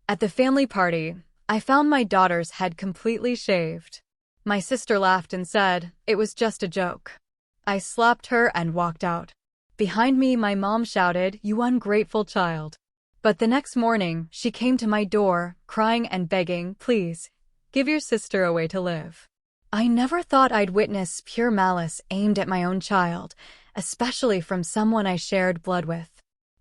At the family party, I found my daughter's head completely shaved. My sister laughed and said it was just a joke. I slapped her and walked out. Behind me, my mom shouted, "You ungrateful child." But the next morning, she came to my door, crying and begging, "Please, give your sister a way to live." I never thought I'd witness pure malice aimed at my own child, especially from someone I shared blood with.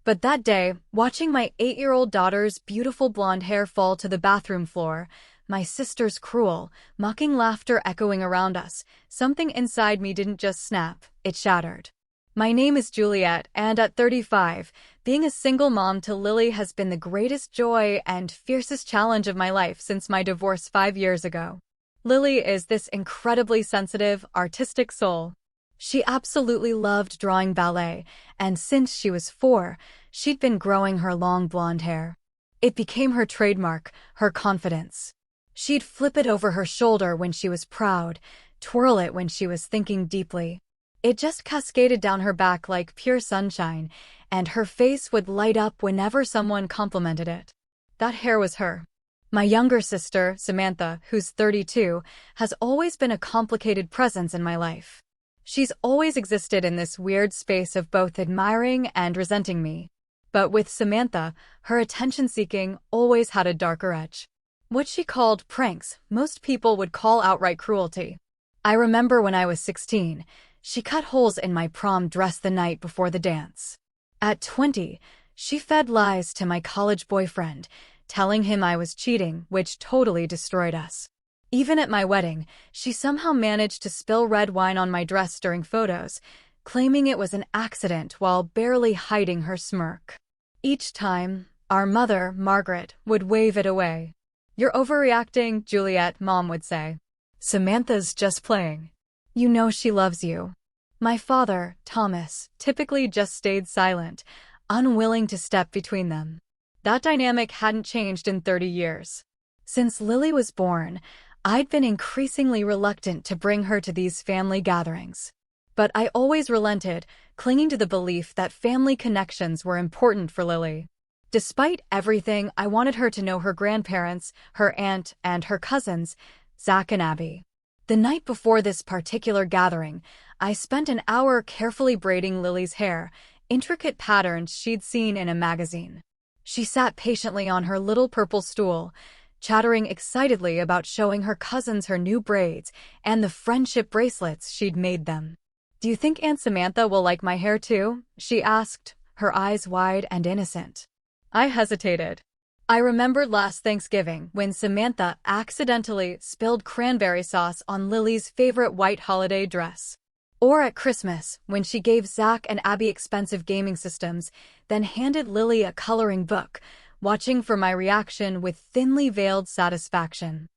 But that day, watching my 8-year-old daughter's beautiful blonde hair fall to the bathroom floor, my sister's cruel, mocking laughter echoing around us, something inside me didn't just snap, it shattered. My name is Juliet, and at 35, being a single mom to Lily has been the greatest joy and fiercest challenge of my life since my divorce 5 years ago. Lily is this incredibly sensitive, artistic soul. She absolutely loved drawing ballet, and since she was 4, she'd been growing her long blonde hair. It became her trademark, her confidence. She'd flip it over her shoulder when she was proud, twirl it when she was thinking deeply. It just cascaded down her back like pure sunshine, and her face would light up whenever someone complimented it. That hair was her. My younger sister, Samantha, who's 32, has always been a complicated presence in my life. She's always existed in this weird space of both admiring and resenting me. But with Samantha, her attention-seeking always had a darker edge. What she called pranks, most people would call outright cruelty. I remember when I was 16, she cut holes in my prom dress the night before the dance. At 20, she fed lies to my college boyfriend, telling him I was cheating, which totally destroyed us. Even at my wedding, she somehow managed to spill red wine on my dress during photos, claiming it was an accident while barely hiding her smirk. Each time, our mother, Margaret, would wave it away. "You're overreacting, Juliet," Mom would say. "Samantha's just playing. You know she loves you." My father, Thomas, typically just stayed silent, unwilling to step between them. That dynamic hadn't changed in 30 years. Since Lily was born, I'd been increasingly reluctant to bring her to these family gatherings. But I always relented, clinging to the belief that family connections were important for Lily. Despite everything, I wanted her to know her grandparents, her aunt, and her cousins, Zach and Abby. The night before this particular gathering, I spent an hour carefully braiding Lily's hair, intricate patterns she'd seen in a magazine. She sat patiently on her little purple stool, chattering excitedly about showing her cousins her new braids and the friendship bracelets she'd made them. "Do you think Aunt Samantha will like my hair too?" she asked, her eyes wide and innocent. I hesitated. I remembered last Thanksgiving when Samantha accidentally spilled cranberry sauce on Lily's favorite white holiday dress. Or at Christmas, when she gave Zach and Abby expensive gaming systems, then handed Lily a coloring book, watching for my reaction with thinly veiled satisfaction.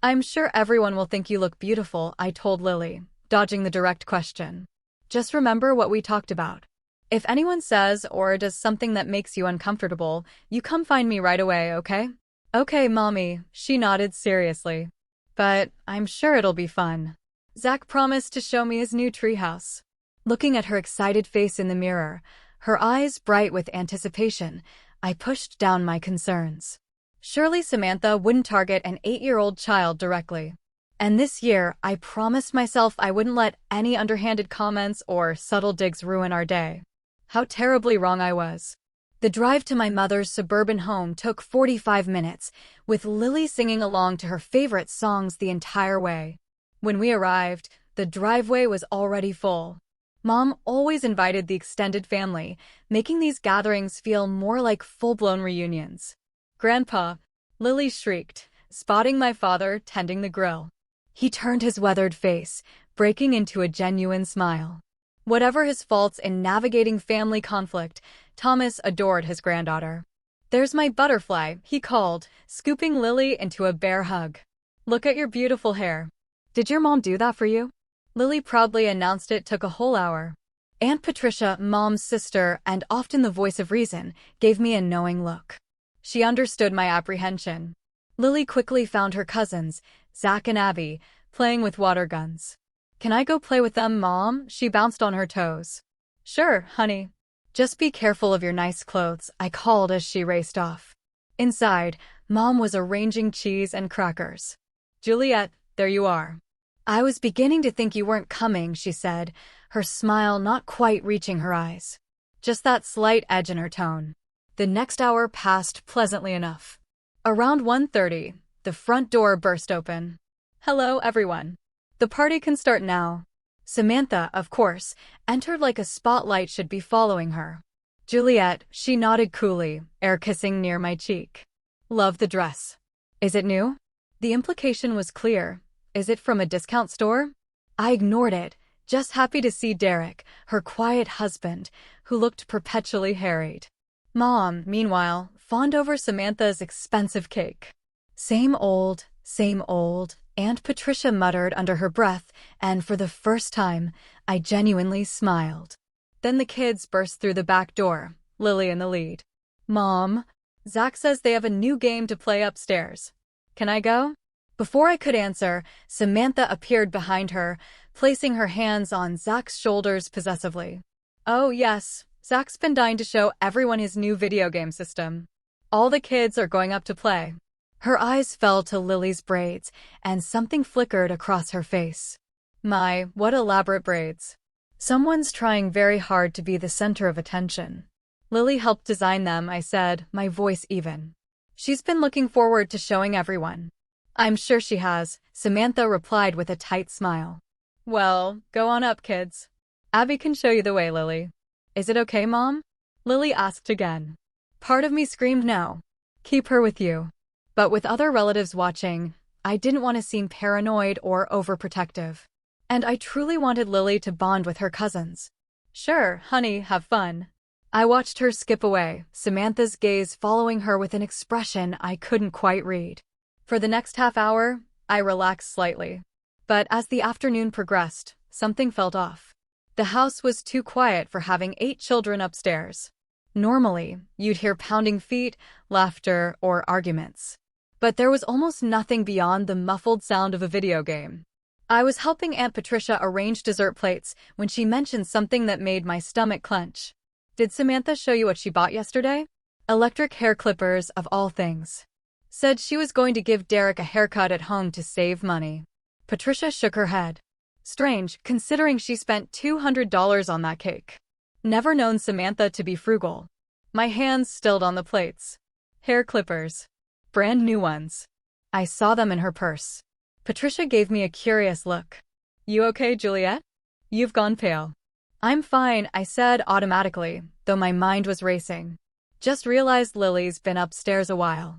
"I'm sure everyone will think you look beautiful," I told Lily, dodging the direct question. "Just remember what we talked about. If anyone says or does something that makes you uncomfortable, you come find me right away, okay?" "Okay, Mommy," she nodded seriously. "But I'm sure it'll be fun." Zach promised to show me his new treehouse. Looking at her excited face in the mirror, her eyes bright with anticipation, I pushed down my concerns. Surely Samantha wouldn't target an 8-year-old child directly. And this year, I promised myself I wouldn't let any underhanded comments or subtle digs ruin our day. How terribly wrong I was. The drive to my mother's suburban home took 45 minutes, with Lily singing along to her favorite songs the entire way. When we arrived, the driveway was already full. Mom always invited the extended family, making these gatherings feel more like full-blown reunions. "Grandpa!" Lily shrieked, spotting my father tending the grill. He turned his weathered face, breaking into a genuine smile. Whatever his faults in navigating family conflict, Thomas adored his granddaughter. "There's my butterfly," he called, scooping Lily into a bear hug. "Look at your beautiful hair. Did your mom do that for you?" Lily proudly announced it took a whole hour. Aunt Patricia, Mom's sister and often the voice of reason, gave me a knowing look. She understood my apprehension. Lily quickly found her cousins, Zach and Abby, playing with water guns. "Can I go play with them, Mom?" She bounced on her toes. "Sure, honey. Just be careful of your nice clothes," I called as she raced off. Inside, Mom was arranging cheese and crackers. "Juliet, there you are." "I was beginning to think you weren't coming," she said, her smile not quite reaching her eyes. Just that slight edge in her tone. The next hour passed pleasantly enough. Around 1:30, the front door burst open. "Hello, everyone. The party can start now." Samantha, of course, entered like a spotlight should be following her. "Juliet," she nodded coolly, air kissing near my cheek. "Love the dress. Is it new?" The implication was clear. Is it from a discount store? I ignored it, just happy to see Derek, her quiet husband, who looked perpetually harried. Mom, meanwhile, fawned over Samantha's expensive cake. Same old, Aunt Patricia muttered under her breath, and for the first time, I genuinely smiled. Then the kids burst through the back door, Lily in the lead. "Mom, Zach says they have a new game to play upstairs. Can I go?" Before I could answer, Samantha appeared behind her, placing her hands on Zach's shoulders possessively. "Oh yes, Zach's been dying to show everyone his new video game system. All the kids are going up to play." Her eyes fell to Lily's braids, and something flickered across her face. My, what elaborate braids. Someone's trying very hard to be the center of attention. "Lily helped design them," I said, my voice even. "She's been looking forward to showing everyone." "I'm sure she has," Samantha replied with a tight smile. "Well, go on up, kids. Abby can show you the way, Lily." "Is it okay, Mom?" Lily asked again. Part of me screamed no. Keep her with you. But with other relatives watching, I didn't want to seem paranoid or overprotective. And I truly wanted Lily to bond with her cousins. "Sure, honey, have fun." I watched her skip away, Samantha's gaze following her with an expression I couldn't quite read. For the next half hour, I relaxed slightly. But as the afternoon progressed, something felt off. The house was too quiet for having 8 children upstairs. Normally, you'd hear pounding feet, laughter, or arguments. But there was almost nothing beyond the muffled sound of a video game. I was helping Aunt Patricia arrange dessert plates when she mentioned something that made my stomach clench. "Did Samantha show you what she bought yesterday?" Electric hair clippers, of all things. Said she was going to give Derek a haircut at home to save money. Patricia shook her head. Strange, considering she spent $200 on that cake. Never known Samantha to be frugal. My hands stilled on the plates. Hair clippers. Brand new ones. I saw them in her purse. Patricia gave me a curious look. "You okay, Juliet? You've gone pale." "I'm fine," I said automatically, though my mind was racing. "Just realized Lily's been upstairs a while.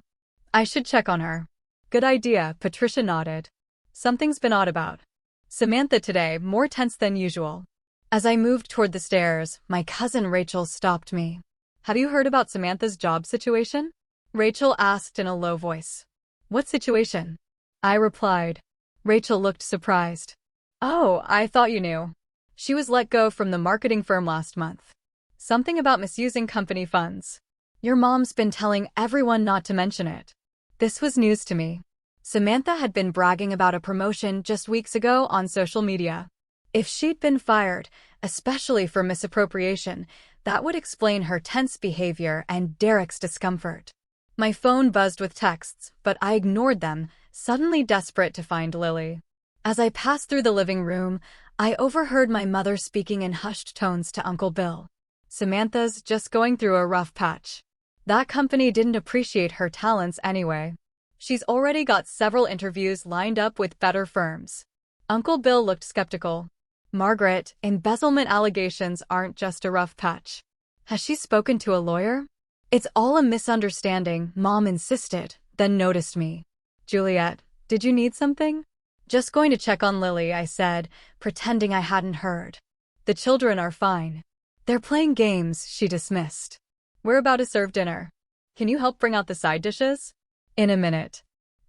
I should check on her." "Good idea," Patricia nodded. "Something's been odd about Samantha today, more tense than usual." As I moved toward the stairs, my cousin Rachel stopped me. "Have you heard about Samantha's job situation?" Rachel asked in a low voice. "What situation?" I replied. Rachel looked surprised. "Oh, I thought you knew. She was let go from the marketing firm last month. Something about misusing company funds. Your mom's been telling everyone not to mention it." This was news to me. Samantha had been bragging about a promotion just weeks ago on social media. If she'd been fired, especially for misappropriation, that would explain her tense behavior and Derek's discomfort. My phone buzzed with texts, but I ignored them, suddenly desperate to find Lily. As I passed through the living room, I overheard my mother speaking in hushed tones to Uncle Bill. "Samantha's just going through a rough patch. That company didn't appreciate her talents anyway. She's already got several interviews lined up with better firms." Uncle Bill looked skeptical. "Margaret, embezzlement allegations aren't just a rough patch. Has she spoken to a lawyer?" "It's all a misunderstanding," Mom insisted, then noticed me. "Juliet, did you need something?" "Just going to check on Lily," I said, pretending I hadn't heard. "The children are fine. They're playing games," she dismissed. "We're about to serve dinner. Can you help bring out the side dishes?" "In a minute."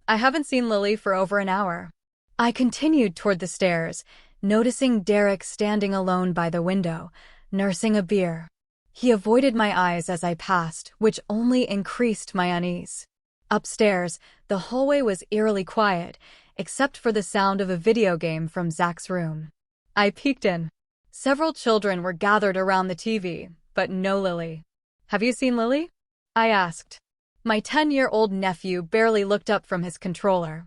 I haven't seen Lily for over an hour. I continued toward the stairs, noticing Derek standing alone by the window, nursing a beer. He avoided my eyes as I passed, which only increased my unease. Upstairs, the hallway was eerily quiet, except for the sound of a video game from Zach's room. I peeked in. Several children were gathered around the TV, but no Lily. "Have you seen Lily?" I asked. My 10-year-old nephew barely looked up from his controller.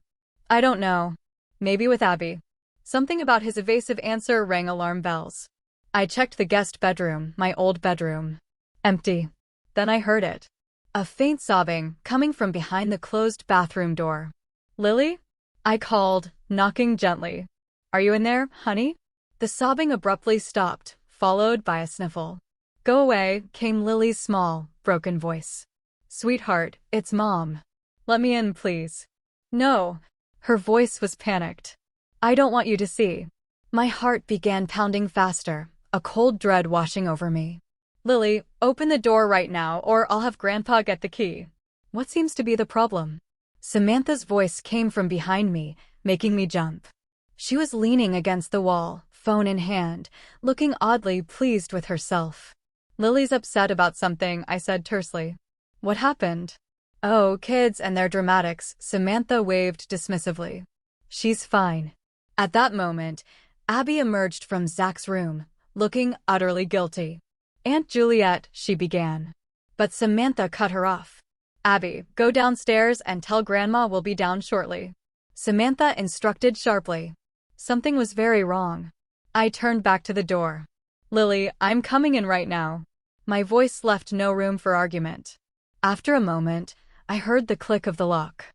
I don't know. Maybe with Abby. Something about his evasive answer rang alarm bells. I checked the guest bedroom, my old bedroom. Empty. Then I heard it. A faint sobbing coming from behind the closed bathroom door. Lily? I called, knocking gently. Are you in there, honey? The sobbing abruptly stopped, followed by a sniffle. Go away, came Lily's small, broken voice. Sweetheart, it's Mom. Let me in, please. No. Her voice was panicked. I don't want you to see. My heart began pounding faster, a cold dread washing over me. Lily, open the door right now or I'll have Grandpa get the key. What seems to be the problem? Samantha's voice came from behind me, making me jump. She was leaning against the wall, phone in hand, looking oddly pleased with herself. Lily's upset about something, I said tersely. What happened? Oh, kids and their dramatics, Samantha waved dismissively. She's fine. At that moment, Abby emerged from Zach's room, looking utterly guilty. Aunt Juliet, she began. But Samantha cut her off. Abby, go downstairs and tell Grandma we'll be down shortly. Samantha instructed sharply. Something was very wrong. I turned back to the door. Lily, I'm coming in right now. My voice left no room for argument. After a moment, I heard the click of the lock.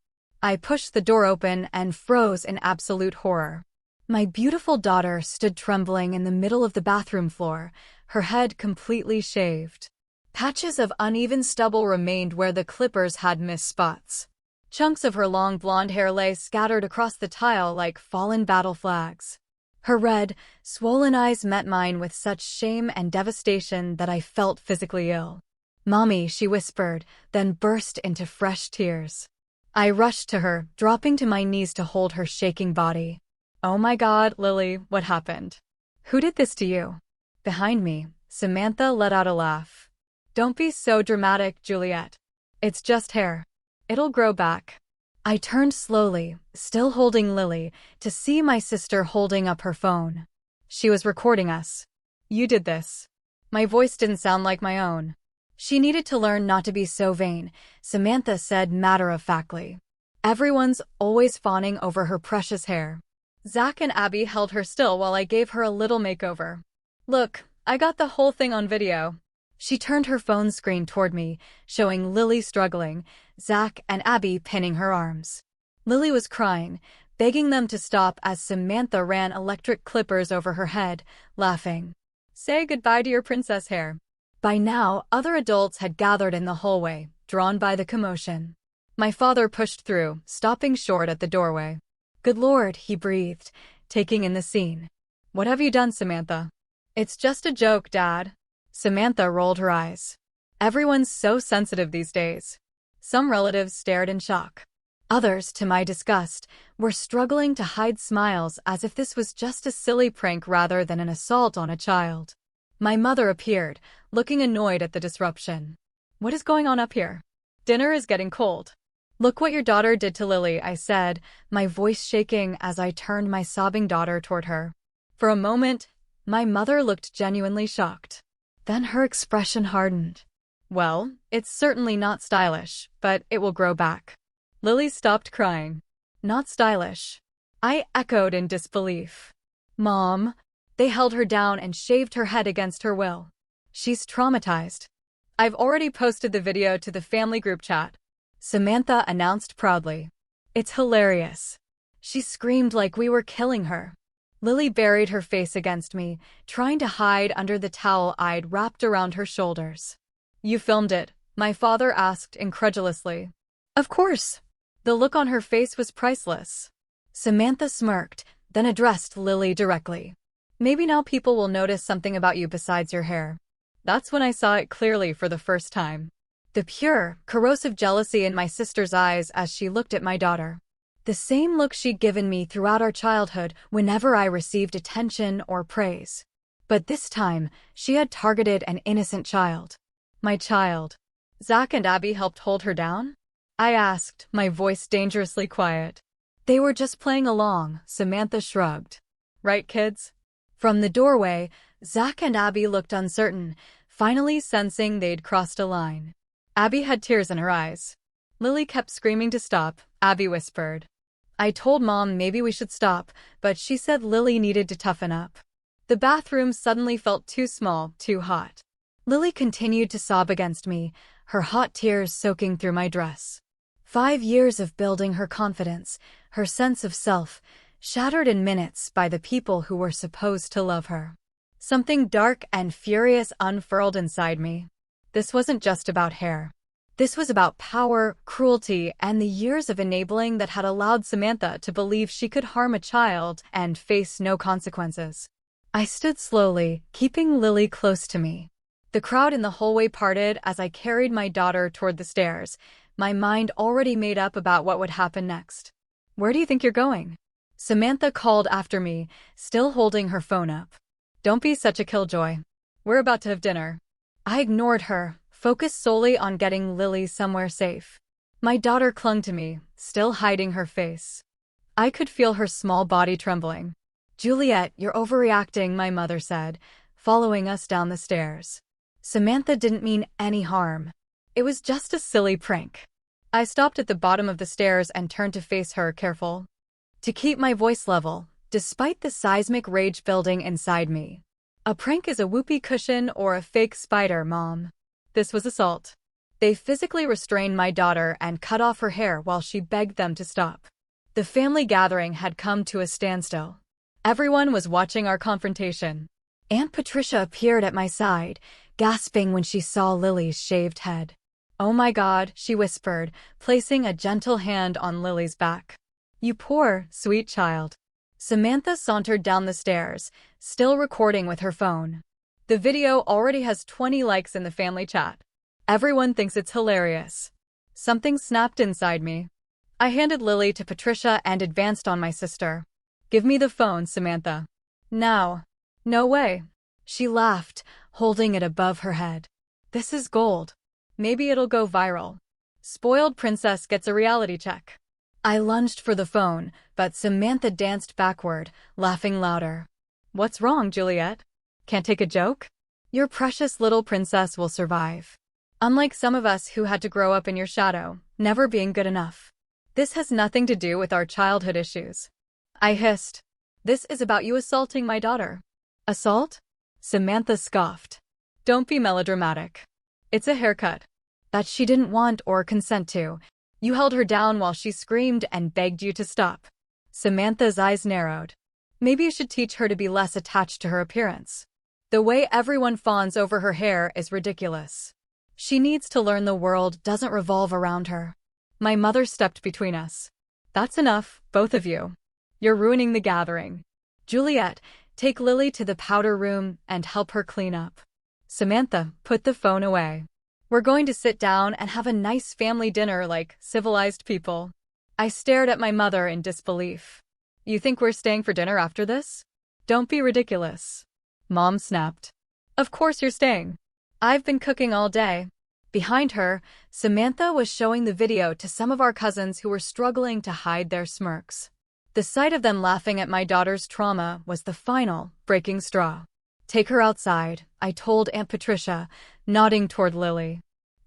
I pushed the door open and froze in absolute horror. My beautiful daughter stood trembling in the middle of the bathroom floor, her head completely shaved. Patches of uneven stubble remained where the clippers had missed spots. Chunks of her long blonde hair lay scattered across the tile like fallen battle flags. Her red, swollen eyes met mine with such shame and devastation that I felt physically ill. Mommy, she whispered, then burst into fresh tears. I rushed to her, dropping to my knees to hold her shaking body. Oh my God, Lily, what happened? Who did this to you? Behind me, Samantha let out a laugh. Don't be so dramatic, Juliet. It's just hair. It'll grow back. I turned slowly, still holding Lily, to see my sister holding up her phone. She was recording us. You did this. My voice didn't sound like my own. She needed to learn not to be so vain, Samantha said matter-of-factly. Everyone's always fawning over her precious hair. Zach and Abby held her still while I gave her a little makeover. Look, I got the whole thing on video. She turned her phone screen toward me, showing Lily struggling, Zach and Abby pinning her arms. Lily was crying, begging them to stop as Samantha ran electric clippers over her head, laughing. Say goodbye to your princess hair. By now, other adults had gathered in the hallway, drawn by the commotion. My father pushed through, stopping short at the doorway. Good Lord, he breathed, taking in the scene. What have you done, Samantha? It's just a joke, Dad. Samantha rolled her eyes. Everyone's so sensitive these days. Some relatives stared in shock. Others, to my disgust, were struggling to hide smiles as if this was just a silly prank rather than an assault on a child. My mother appeared, looking annoyed at the disruption. What is going on up here? Dinner is getting cold. Look what your daughter did to Lily, I said, my voice shaking as I turned my sobbing daughter toward her. For a moment, my mother looked genuinely shocked. Then her expression hardened. Well, it's certainly not stylish, but it will grow back. Lily stopped crying. Not stylish. I echoed in disbelief. Mom. They held her down and shaved her head against her will. She's traumatized. I've already posted the video to the family group chat. Samantha announced proudly. It's hilarious. She screamed like we were killing her. Lily buried her face against me, trying to hide under the towel I'd wrapped around her shoulders. You filmed it? My father asked incredulously. Of course. The look on her face was priceless. Samantha smirked, then addressed Lily directly. Maybe now people will notice something about you besides your hair. That's when I saw it clearly for the first time. The pure, corrosive jealousy in my sister's eyes as she looked at my daughter. The same look she'd given me throughout our childhood whenever I received attention or praise. But this time, she had targeted an innocent child. My child. Zach and Abby helped hold her down? I asked, my voice dangerously quiet. They were just playing along, Samantha shrugged. Right, kids? From the doorway, Zach and Abby looked uncertain, finally sensing they'd crossed a line. Abby had tears in her eyes. Lily kept screaming to stop, Abby whispered. I told Mom maybe we should stop, but she said Lily needed to toughen up. The bathroom suddenly felt too small, too hot. Lily continued to sob against me, her hot tears soaking through my dress. 5 years of building her confidence, her sense of self, shattered in minutes by the people who were supposed to love her. Something dark and furious unfurled inside me. This wasn't just about hair. This was about power, cruelty, and the years of enabling that had allowed Samantha to believe she could harm a child and face no consequences. I stood slowly, keeping Lily close to me. The crowd in the hallway parted as I carried my daughter toward the stairs, my mind already made up about what would happen next. Where do you think you're going? Samantha called after me, still holding her phone up. Don't be such a killjoy. We're about to have dinner. I ignored her, focused solely on getting Lily somewhere safe. My daughter clung to me, still hiding her face. I could feel her small body trembling. Juliet, you're overreacting, my mother said, following us down the stairs. Samantha didn't mean any harm. It was just a silly prank. I stopped at the bottom of the stairs and turned to face her, careful to keep my voice level, despite the seismic rage building inside me. A prank is a whoopee cushion or a fake spider, Mom. This was assault. They physically restrained my daughter and cut off her hair while she begged them to stop. The family gathering had come to a standstill. Everyone was watching our confrontation. Aunt Patricia appeared at my side, gasping when she saw Lily's shaved head. Oh my God, she whispered, placing a gentle hand on Lily's back. You poor, sweet child. Samantha sauntered down the stairs, still recording with her phone. The video already has 20 likes in the family chat. Everyone thinks it's hilarious. Something snapped inside me. I handed Lily to Patricia and advanced on my sister. Give me the phone, Samantha. Now. No way. She laughed, holding it above her head. This is gold. Maybe it'll go viral. Spoiled princess gets a reality check. I lunged for the phone, but Samantha danced backward, laughing louder. What's wrong, Juliet? Can't take a joke? Your precious little princess will survive. Unlike some of us who had to grow up in your shadow, never being good enough. This has nothing to do with our childhood issues. I hissed. This is about you assaulting my daughter. Assault? Samantha scoffed. Don't be melodramatic. It's a haircut that she didn't want or consent to. You held her down while she screamed and begged you to stop. Samantha's eyes narrowed. Maybe you should teach her to be less attached to her appearance. The way everyone fawns over her hair is ridiculous. She needs to learn the world doesn't revolve around her. My mother stepped between us. That's enough, both of you. You're ruining the gathering. Juliet, take Lily to the powder room and help her clean up. Samantha, put the phone away. We're going to sit down and have a nice family dinner like civilized people. I stared at my mother in disbelief. You think we're staying for dinner after this? Don't be ridiculous. Mom snapped. Of course you're staying. I've been cooking all day. Behind her, Samantha was showing the video to some of our cousins who were struggling to hide their smirks. The sight of them laughing at my daughter's trauma was the final, breaking straw. Take her outside, I told Aunt Patricia, nodding toward Lily.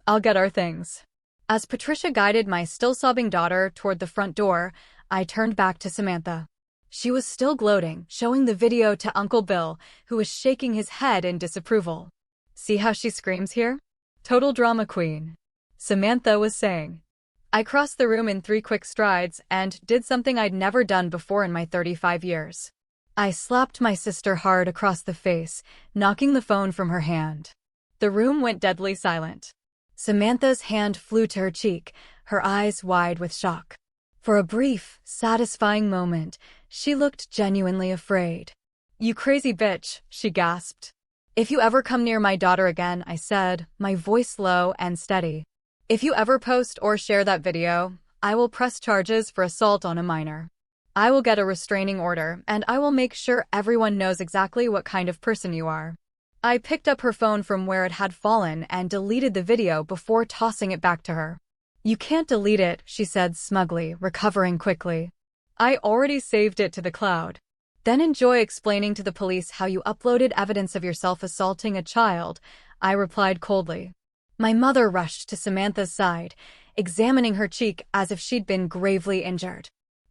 I'll get our things. As Patricia guided my still-sobbing daughter toward the front door, I turned back to Samantha. She was still gloating, showing the video to Uncle Bill, who was shaking his head in disapproval. See how she screams here? Total drama queen. Samantha was saying. I crossed the room in 3 quick strides and did something I'd never done before in my 35 years. I slapped my sister hard across the face, knocking the phone from her hand. The room went deadly silent. Samantha's hand flew to her cheek, her eyes wide with shock. For a brief, satisfying moment, she looked genuinely afraid. You crazy bitch, she gasped. If you ever come near my daughter again, I said, my voice low and steady. If you ever post or share that video, I will press charges for assault on a minor. I will get a restraining order, and I will make sure everyone knows exactly what kind of person you are. I picked up her phone from where it had fallen and deleted the video before tossing it back to her. You can't delete it, she said smugly, recovering quickly. I already saved it to the cloud. Then enjoy explaining to the police how you uploaded evidence of yourself assaulting a child, I replied coldly. My mother rushed to Samantha's side, examining her cheek as if she'd been gravely injured.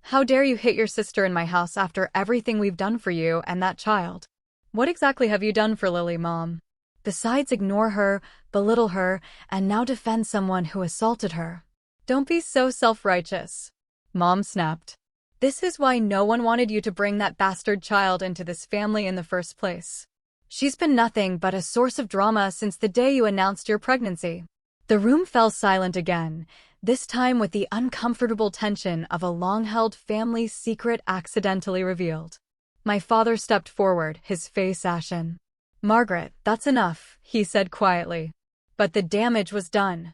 "How dare you hit your sister in my house after everything we've done for you and that child? What exactly have you done for Lily, Mom? Besides ignore her, belittle her, and now defend someone who assaulted her. Don't be so self-righteous," Mom snapped. "This is why no one wanted you to bring that bastard child into this family in the first place. She's been nothing but a source of drama since the day you announced your pregnancy." The room fell silent again, this time with the uncomfortable tension of a long-held family secret accidentally revealed. My father stepped forward, his face ashen. "Margaret, that's enough," he said quietly. But the damage was done.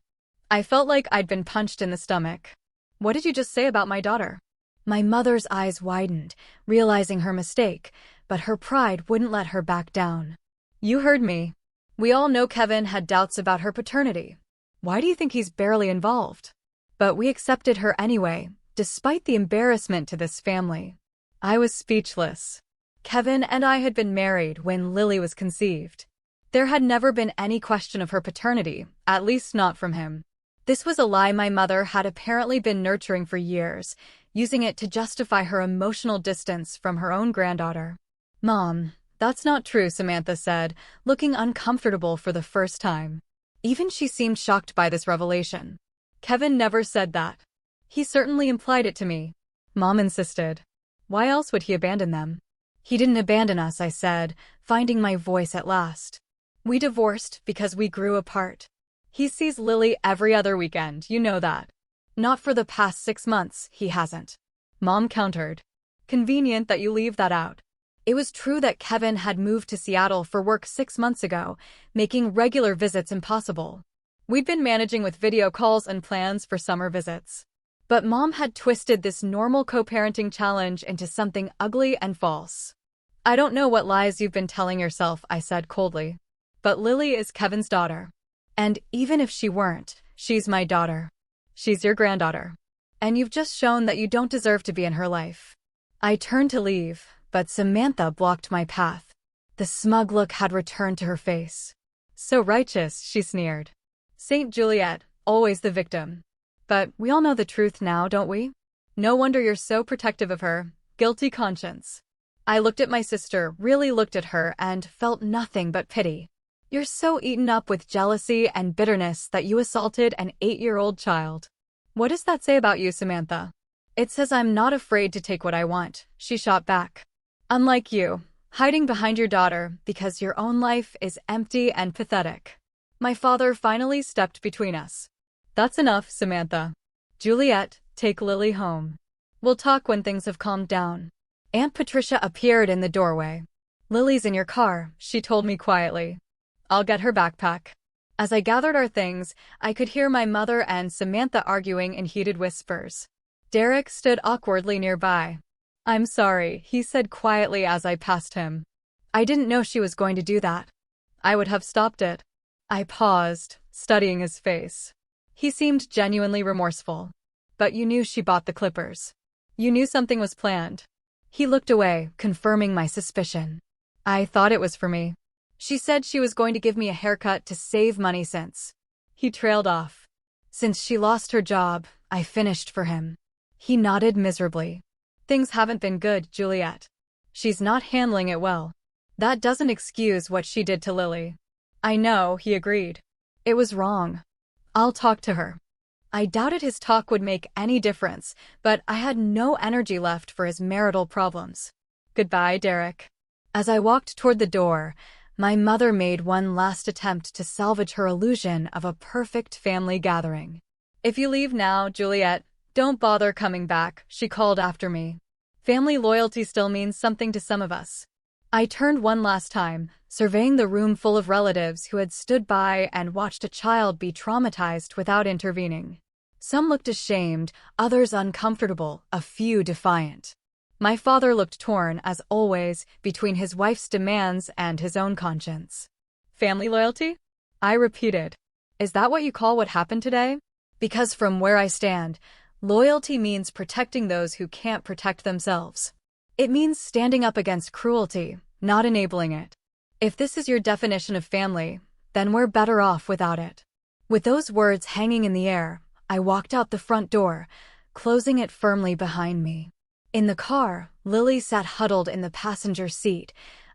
I felt like I'd been punched in the stomach. "What did you just say about my daughter?" My mother's eyes widened, realizing her mistake, but her pride wouldn't let her back down. "You heard me. We all know Kevin had doubts about her paternity. Why do you think he's barely involved? But we accepted her anyway, despite the embarrassment to this family." I was speechless. Kevin and I had been married when Lily was conceived. There had never been any question of her paternity, at least not from him. This was a lie my mother had apparently been nurturing for years, using it to justify her emotional distance from her own granddaughter. "Mom, that's not true," Samantha said, looking uncomfortable for the first time. Even she seemed shocked by this revelation. "Kevin never said that. He certainly implied it to me," Mom insisted. "Why else would he abandon them?" "He didn't abandon us," I said, finding my voice at last. "We divorced because we grew apart. He sees Lily every other weekend, you know that." "Not for the past 6 months, he hasn't," Mom countered. "Convenient that you leave that out." It was true that Kevin had moved to Seattle for work 6 months ago, making regular visits impossible. We'd been managing with video calls and plans for summer visits. But Mom had twisted this normal co-parenting challenge into something ugly and false. "I don't know what lies you've been telling yourself," I said coldly. "But Lily is Kevin's daughter. And even if she weren't, she's my daughter. She's your granddaughter. And you've just shown that you don't deserve to be in her life." I turned to leave, but Samantha blocked my path. The smug look had returned to her face. "So righteous," she sneered. "Saint Juliet, always the victim. But we all know the truth now, don't we? No wonder you're so protective of her. Guilty conscience." I looked at my sister, really looked at her, and felt nothing but pity. "You're so eaten up with jealousy and bitterness that you assaulted an 8-year-old child." "What does that say about you, Samantha?" "It says I'm not afraid to take what I want," she shot back. "Unlike you, hiding behind your daughter because your own life is empty and pathetic." My father finally stepped between us. "That's enough, Samantha. Juliet, take Lily home. We'll talk when things have calmed down." Aunt Patricia appeared in the doorway. "Lily's in your car," she told me quietly. "I'll get her backpack." As I gathered our things, I could hear my mother and Samantha arguing in heated whispers. Derek stood awkwardly nearby. "I'm sorry," he said quietly as I passed him. "I didn't know she was going to do that. I would have stopped it." I paused, studying his face. He seemed genuinely remorseful. "But you knew she bought the clippers. You knew something was planned." He looked away, confirming my suspicion. "I thought it was for me. She said she was going to give me a haircut to save money since." He trailed off. "Since she lost her job, I finished for him." He nodded miserably. "Things haven't been good, Juliet. She's not handling it well. That doesn't excuse what she did to Lily." "I know," he agreed. "It was wrong. I'll talk to her." I doubted his talk would make any difference, but I had no energy left for his marital problems. "Goodbye, Derek." As I walked toward the door, my mother made one last attempt to salvage her illusion of a perfect family gathering. "If you leave now, Juliet, don't bother coming back," she called after me. "Family loyalty still means something to some of us." I turned one last time, surveying the room full of relatives who had stood by and watched a child be traumatized without intervening. Some looked ashamed, others uncomfortable, a few defiant. My father looked torn, as always, between his wife's demands and his own conscience. "Family loyalty?" I repeated. "Is that what you call what happened today?" Because from where I stand, loyalty means protecting those who can't protect themselves. It means standing up against cruelty, not enabling it. If this is your definition of family, then we're better off without it. With those words hanging in the air, I walked out the front door, closing it firmly behind me. In the car, Lily sat huddled in the passenger seat,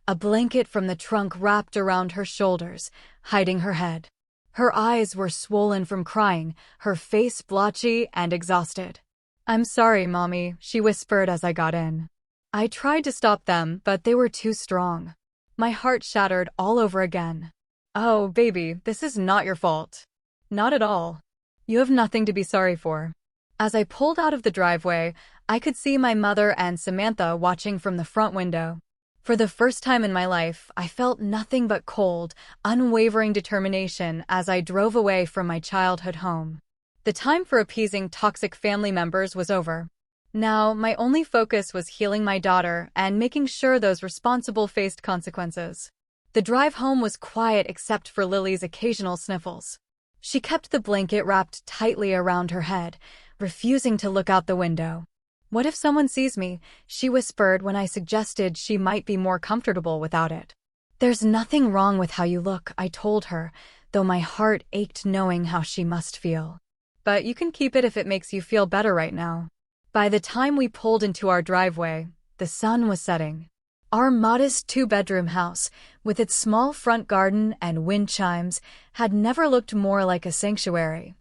a blanket from the trunk wrapped around her shoulders, hiding her head. Her eyes were swollen from crying, her face blotchy and exhausted. "I'm sorry, Mommy," she whispered as I got in. I tried to stop them, but they were too strong. My heart shattered all over again. "Oh, baby, this is not your fault. Not at all. You have nothing to be sorry for." As I pulled out of the driveway, I could see my mother and Samantha watching from the front window. For the first time in my life, I felt nothing but cold, unwavering determination as I drove away from my childhood home. The time for appeasing toxic family members was over. Now, my only focus was healing my daughter and making sure those responsible faced consequences. The drive home was quiet except for Lily's occasional sniffles. She kept the blanket wrapped tightly around her head, refusing to look out the window. "What if someone sees me?" she whispered when I suggested she might be more comfortable without it. "There's nothing wrong with how you look," I told her, though my heart ached knowing how she must feel. "But you can keep it if it makes you feel better right now." By the time we pulled into our driveway, the sun was setting. Our modest two-bedroom house, with its small front garden and wind chimes, had never looked more like a sanctuary.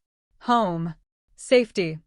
Home. Safety.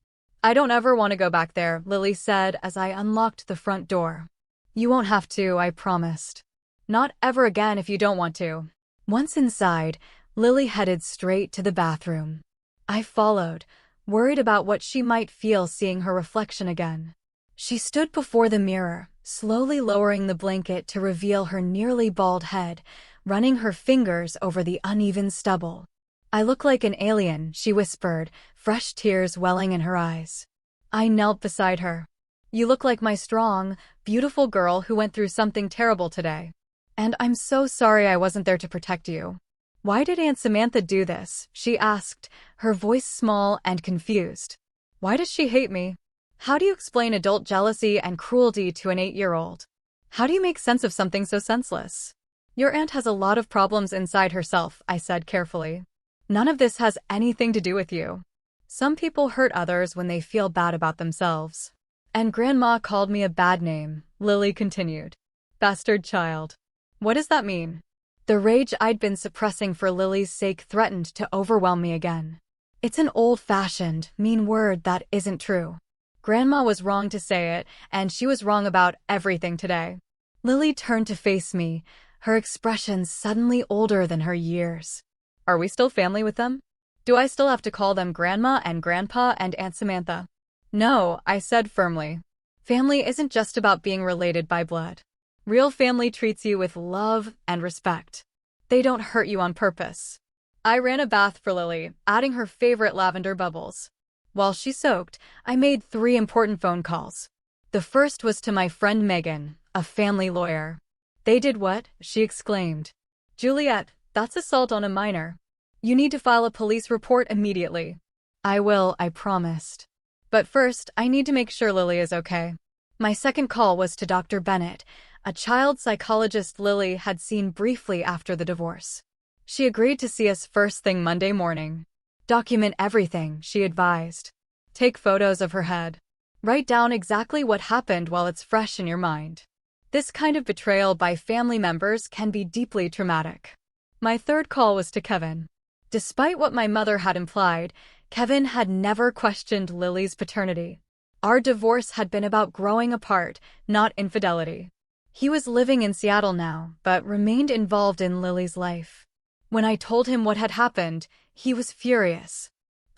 "I don't ever want to go back there," Lily said as I unlocked the front door. "You won't have to," I promised. "Not ever again if you don't want to." Once inside, Lily headed straight to the bathroom. I followed, worried about what she might feel seeing her reflection again. She stood before the mirror, slowly lowering the blanket to reveal her nearly bald head, running her fingers over the uneven stubble. "I look like an alien," she whispered, fresh tears welling in her eyes. I knelt beside her. "You look like my strong, beautiful girl who went through something terrible today. And I'm so sorry I wasn't there to protect you." "Why did Aunt Samantha do this?" she asked, her voice small and confused. "Why does she hate me? How do you explain adult jealousy and cruelty to an 8-year-old? How do you make sense of something so senseless?" "Your aunt has a lot of problems inside herself," I said carefully. "None of this has anything to do with you. Some people hurt others when they feel bad about themselves. And Grandma called me a bad name," Lily continued. "Bastard child." "What does that mean?" The rage I'd been suppressing for Lily's sake threatened to overwhelm me again. "It's an old-fashioned, mean word that isn't true. Grandma was wrong to say it, and she was wrong about everything today." Lily turned to face me, her expression suddenly older than her years. "Are we still family with them? Do I still have to call them Grandma and Grandpa and Aunt Samantha?" "No," I said firmly. "Family isn't just about being related by blood. Real family treats you with love and respect. They don't hurt you on purpose." I ran a bath for Lily, adding her favorite lavender bubbles. While she soaked, I made 3 important phone calls. The first was to my friend Megan, a family lawyer. "They did what?" she exclaimed. "Juliet, that's assault on a minor. You need to file a police report immediately." "I will," I promised. "But first, I need to make sure Lily is okay." My second call was to Dr. Bennett, a child psychologist Lily had seen briefly after the divorce. She agreed to see us first thing Monday morning. "Document everything," she advised. "Take photos of her head. Write down exactly what happened while it's fresh in your mind. This kind of betrayal by family members can be deeply traumatic." My third call was to Kevin. Despite what my mother had implied, Kevin had never questioned Lily's paternity. Our divorce had been about growing apart, not infidelity. He was living in Seattle now, but remained involved in Lily's life. When I told him what had happened, he was furious.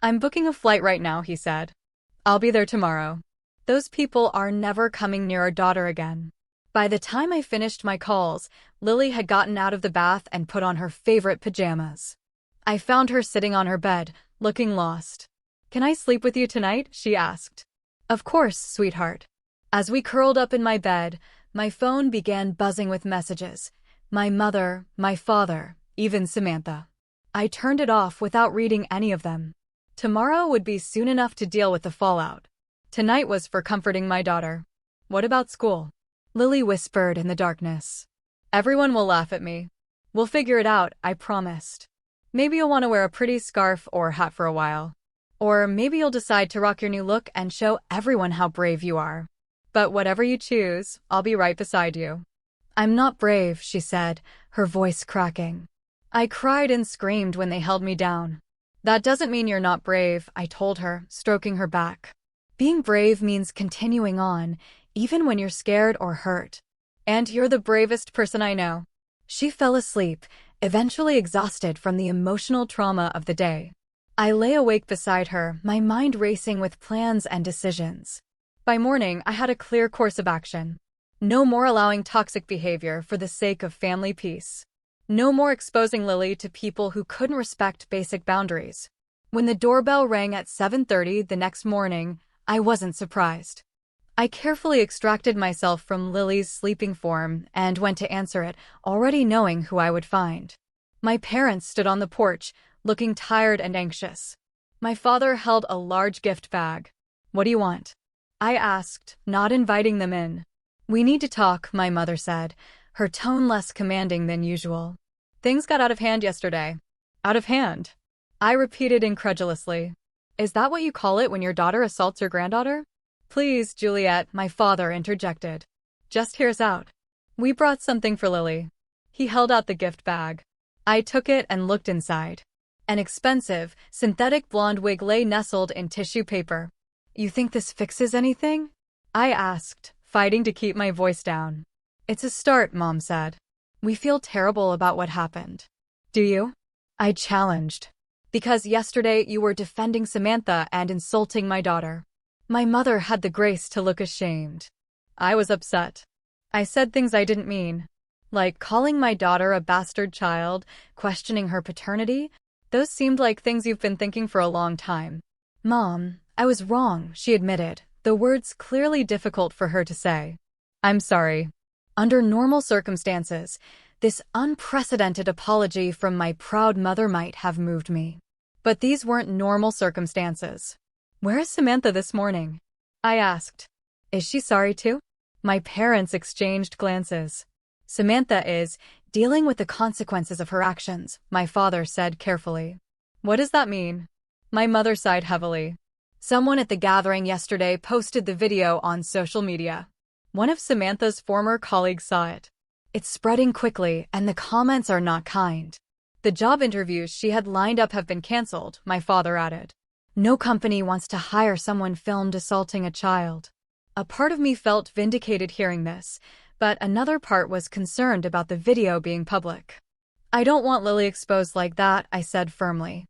"I'm booking a flight right now," he said. "I'll be there tomorrow. Those people are never coming near our daughter again." By the time I finished my calls, Lily had gotten out of the bath and put on her favorite pajamas. I found her sitting on her bed, looking lost. "Can I sleep with you tonight?" she asked. "Of course, sweetheart." As we curled up in my bed, my phone began buzzing with messages. My mother, my father, even Samantha. I turned it off without reading any of them. Tomorrow would be soon enough to deal with the fallout. Tonight was for comforting my daughter. "What about school?" Lily whispered in the darkness. "Everyone will laugh at me. We'll figure it out," I promised. "Maybe you'll want to wear a pretty scarf or hat for a while." Or maybe you'll decide to rock your new look and show everyone how brave you are. But whatever you choose, I'll be right beside you. I'm not brave, she said, her voice cracking. I cried and screamed when they held me down. That doesn't mean you're not brave, I told her, stroking her back. Being brave means continuing on, even when you're scared or hurt. And you're the bravest person I know. She fell asleep, eventually exhausted from the emotional trauma of the day. I lay awake beside her, my mind racing with plans and decisions. By morning, I had a clear course of action. No more allowing toxic behavior for the sake of family peace. No more exposing Lily to people who couldn't respect basic boundaries. When the doorbell rang at 7:30 the next morning, I wasn't surprised. I carefully extracted myself from Lily's sleeping form and went to answer it, already knowing who I would find. My parents stood on the porch, looking tired and anxious. My father held a large gift bag. "What do you want?" I asked, not inviting them in. "We need to talk," my mother said, her tone less commanding than usual. "Things got out of hand yesterday." "Out of hand?" I repeated incredulously. "Is that what you call it when your daughter assaults your granddaughter?" "Please, Juliet," my father interjected. "Just hear us out. We brought something for Lily." He held out the gift bag. I took it and looked inside. An expensive, synthetic blonde wig lay nestled in tissue paper. "You think this fixes anything?" I asked, fighting to keep my voice down. "It's a start," Mom said. "We feel terrible about what happened." "Do you?" I challenged. "Because yesterday you were defending Samantha and insulting my daughter." My mother had the grace to look ashamed. I was upset. I said things I didn't mean. Like calling my daughter a bastard child, questioning her paternity. Those seemed like things you've been thinking for a long time. "Mom, I was wrong," she admitted, the words clearly difficult for her to say. "I'm sorry." Under normal circumstances, this unprecedented apology from my proud mother might have moved me. But these weren't normal circumstances. "Where is Samantha this morning?" I asked. "Is she sorry too?" My parents exchanged glances. "Samantha is dealing with the consequences of her actions," my father said carefully. "What does that mean?" My mother sighed heavily. "Someone at the gathering yesterday posted the video on social media. One of Samantha's former colleagues saw it. It's spreading quickly, and the comments are not kind. The job interviews she had lined up have been canceled," my father added. "No company wants to hire someone filmed assaulting a child." A part of me felt vindicated hearing this, but another part was concerned about the video being public. "I don't want Lily exposed like that," I said firmly.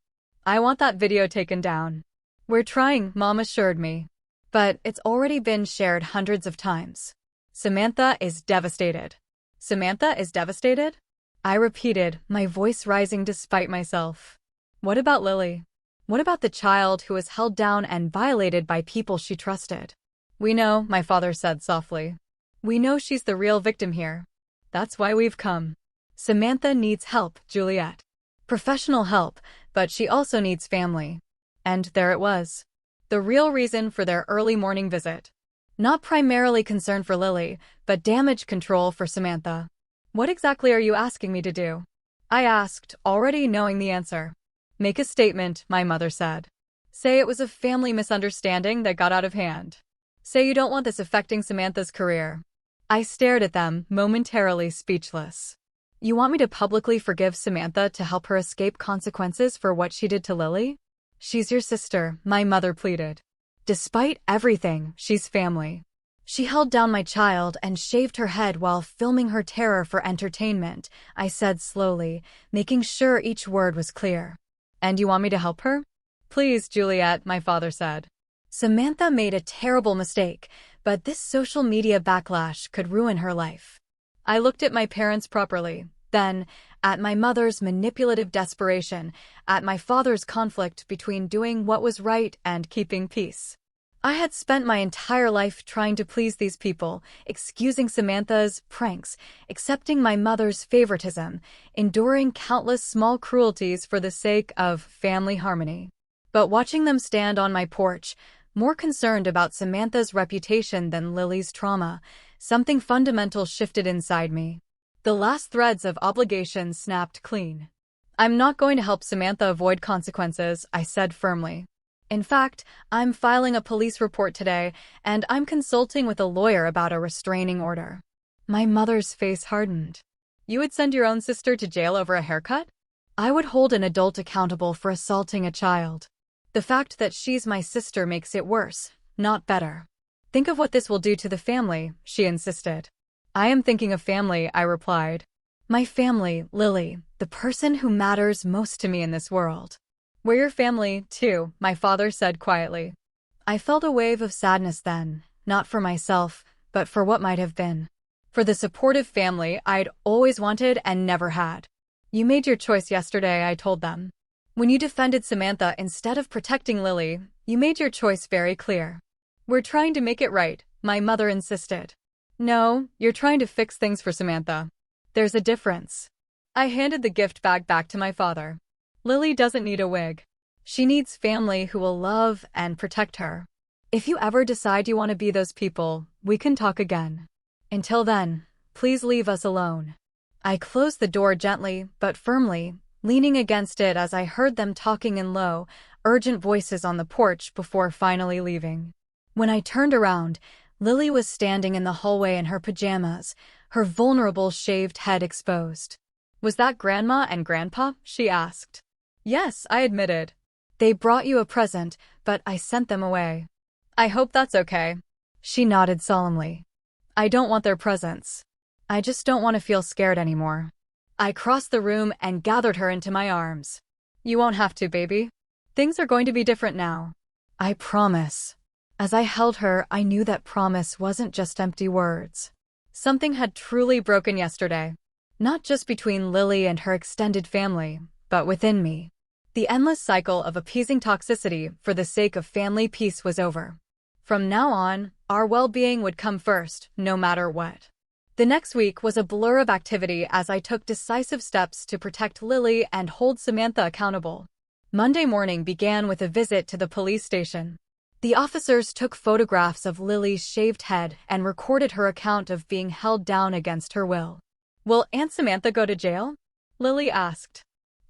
"I want that video taken down." "We're trying," Mom assured me. "But it's already been shared hundreds of times." "Samantha is devastated." "Samantha is devastated?" I repeated, my voice rising despite myself. "What about Lily? What about the child who was held down and violated by people she trusted?" "We know," my father said softly. "We know she's the real victim here. That's why we've come. Samantha needs help, Juliet. Professional help, but she also needs family." And there it was. The real reason for their early morning visit. Not primarily concern for Lily, but damage control for Samantha. "What exactly are you asking me to do?" I asked, already knowing the answer. "Make a statement," my mother said. "Say it was a family misunderstanding that got out of hand. Say you don't want this affecting Samantha's career." I stared at them, momentarily speechless. "You want me to publicly forgive Samantha to help her escape consequences for what she did to Lily?" "She's your sister," my mother pleaded. "Despite everything, she's family. She held down my child and shaved her head while filming her terror for entertainment," I said slowly, making sure each word was clear. "And you want me to help her?" "Please, Juliet," my father said. Samantha made a terrible mistake, but this social media backlash could ruin her life. I looked at my parents properly, then at my mother's manipulative desperation, at my father's conflict between doing what was right and keeping peace. I had spent my entire life trying to please these people, excusing Samantha's pranks, accepting my mother's favoritism, enduring countless small cruelties for the sake of family harmony. But watching them stand on my porch, more concerned about Samantha's reputation than Lily's trauma, something fundamental shifted inside me. The last threads of obligation snapped clean. "I'm not going to help Samantha avoid consequences," I said firmly. In fact, I'm filing a police report today, and I'm consulting with a lawyer about a restraining order. My mother's face hardened. You would send your own sister to jail over a haircut? I would hold an adult accountable for assaulting a child. The fact that she's my sister makes it worse, not better. Think of what this will do to the family, she insisted. I am thinking of family, I replied. My family, Lily, the person who matters most to me in this world. We're your family, too, my father said quietly. I felt a wave of sadness then, not for myself, but for what might have been. For the supportive family I'd always wanted and never had. You made your choice yesterday, I told them. When you defended Samantha instead of protecting Lily, you made your choice very clear. We're trying to make it right, my mother insisted. No, you're trying to fix things for Samantha. There's a difference. I handed the gift bag back to my father. Lily doesn't need a wig. She needs family who will love and protect her. If you ever decide you want to be those people, we can talk again. Until then, please leave us alone. I closed the door gently but firmly, leaning against it as I heard them talking in low, urgent voices on the porch before finally leaving. When I turned around, Lily was standing in the hallway in her pajamas, her vulnerable shaved head exposed. Was that Grandma and Grandpa? She asked. Yes, I admitted. They brought you a present, but I sent them away. I hope that's okay. She nodded solemnly. I don't want their presents. I just don't want to feel scared anymore. I crossed the room and gathered her into my arms. You won't have to, baby. Things are going to be different now. I promise. As I held her, I knew that promise wasn't just empty words. Something had truly broken yesterday. Not just between Lily and her extended family, but within me. The endless cycle of appeasing toxicity for the sake of family peace was over. From now on, our well-being would come first, no matter what. The next week was a blur of activity as I took decisive steps to protect Lily and hold Samantha accountable. Monday morning began with a visit to the police station. The officers took photographs of Lily's shaved head and recorded her account of being held down against her will. Will Aunt Samantha go to jail? Lily asked.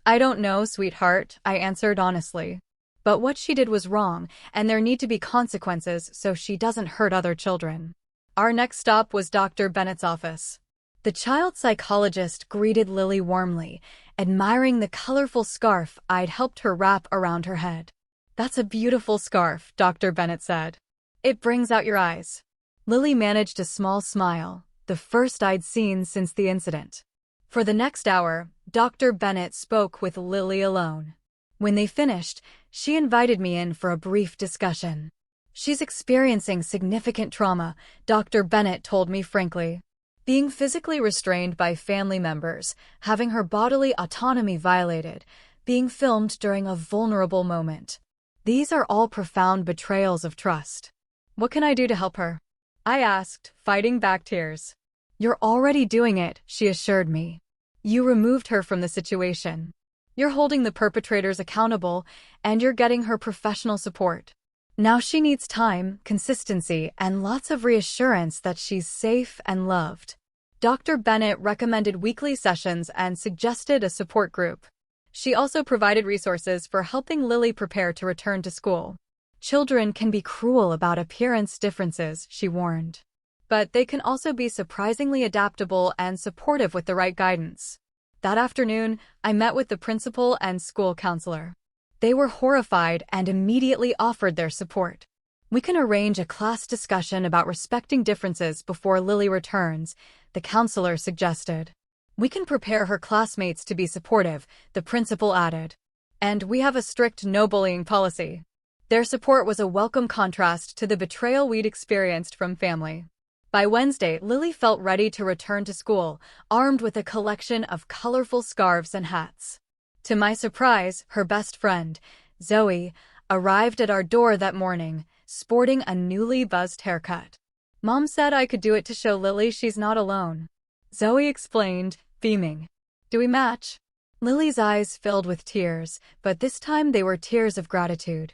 I don't know, sweetheart, I answered honestly. But what she did was wrong, and there need to be consequences so she doesn't hurt other children. Our next stop was Dr. Bennett's office. The child psychologist greeted Lily warmly, admiring the colorful scarf I'd helped her wrap around her head. That's a beautiful scarf, Dr. Bennett said. It brings out your eyes. Lily managed a small smile, the first I'd seen since the incident. For the next hour, Dr. Bennett spoke with Lily alone. When they finished, she invited me in for a brief discussion. She's experiencing significant trauma, Dr. Bennett told me frankly. Being physically restrained by family members, having her bodily autonomy violated, being filmed during a vulnerable moment. These are all profound betrayals of trust. What can I do to help her? I asked, fighting back tears. You're already doing it, she assured me. You removed her from the situation. You're holding the perpetrators accountable, and you're getting her professional support. Now she needs time, consistency, and lots of reassurance that she's safe and loved. Dr. Bennett recommended weekly sessions and suggested a support group. She also provided resources for helping Lily prepare to return to school. Children can be cruel about appearance differences, she warned. But they can also be surprisingly adaptable and supportive with the right guidance. That afternoon, I met with the principal and school counselor. They were horrified and immediately offered their support. We can arrange a class discussion about respecting differences before Lily returns, the counselor suggested. We can prepare her classmates to be supportive, the principal added. And we have a strict no-bullying policy. Their support was a welcome contrast to the betrayal we'd experienced from family. By Wednesday, Lily felt ready to return to school, armed with a collection of colorful scarves and hats. To my surprise, her best friend, Zoe, arrived at our door that morning, sporting a newly buzzed haircut. Mom said I could do it to show Lily she's not alone. Zoe explained, beaming. Do we match? Lily's eyes filled with tears, but this time they were tears of gratitude.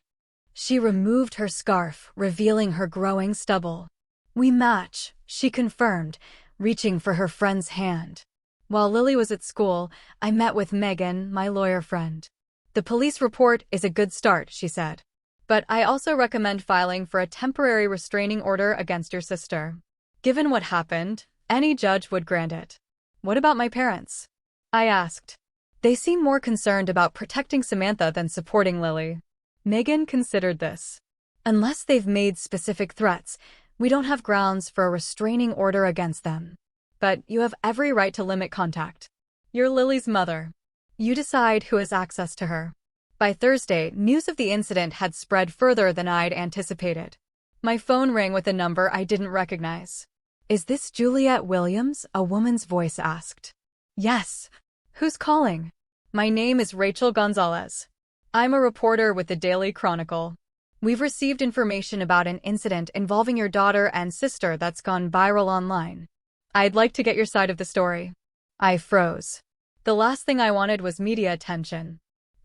She removed her scarf, revealing her growing stubble. We match, she confirmed, reaching for her friend's hand. While Lily was at school, I met with Megan, my lawyer friend. The police report is a good start, she said. But I also recommend filing for a temporary restraining order against your sister. Given what happened, any judge would grant it. What about my parents? I asked. They seem more concerned about protecting Samantha than supporting Lily. Megan considered this. Unless they've made specific threats, we don't have grounds for a restraining order against them. But you have every right to limit contact. You're Lily's mother. You decide who has access to her. By Thursday, news of the incident had spread further than I'd anticipated. My phone rang with a number I didn't recognize. Is this Juliet Williams? A woman's voice asked. Yes. Who's calling? My name is Rachel Gonzalez. I'm a reporter with the Daily Chronicle. We've received information about an incident involving your daughter and sister that's gone viral online. I'd like to get your side of the story. I froze. The last thing I wanted was media attention.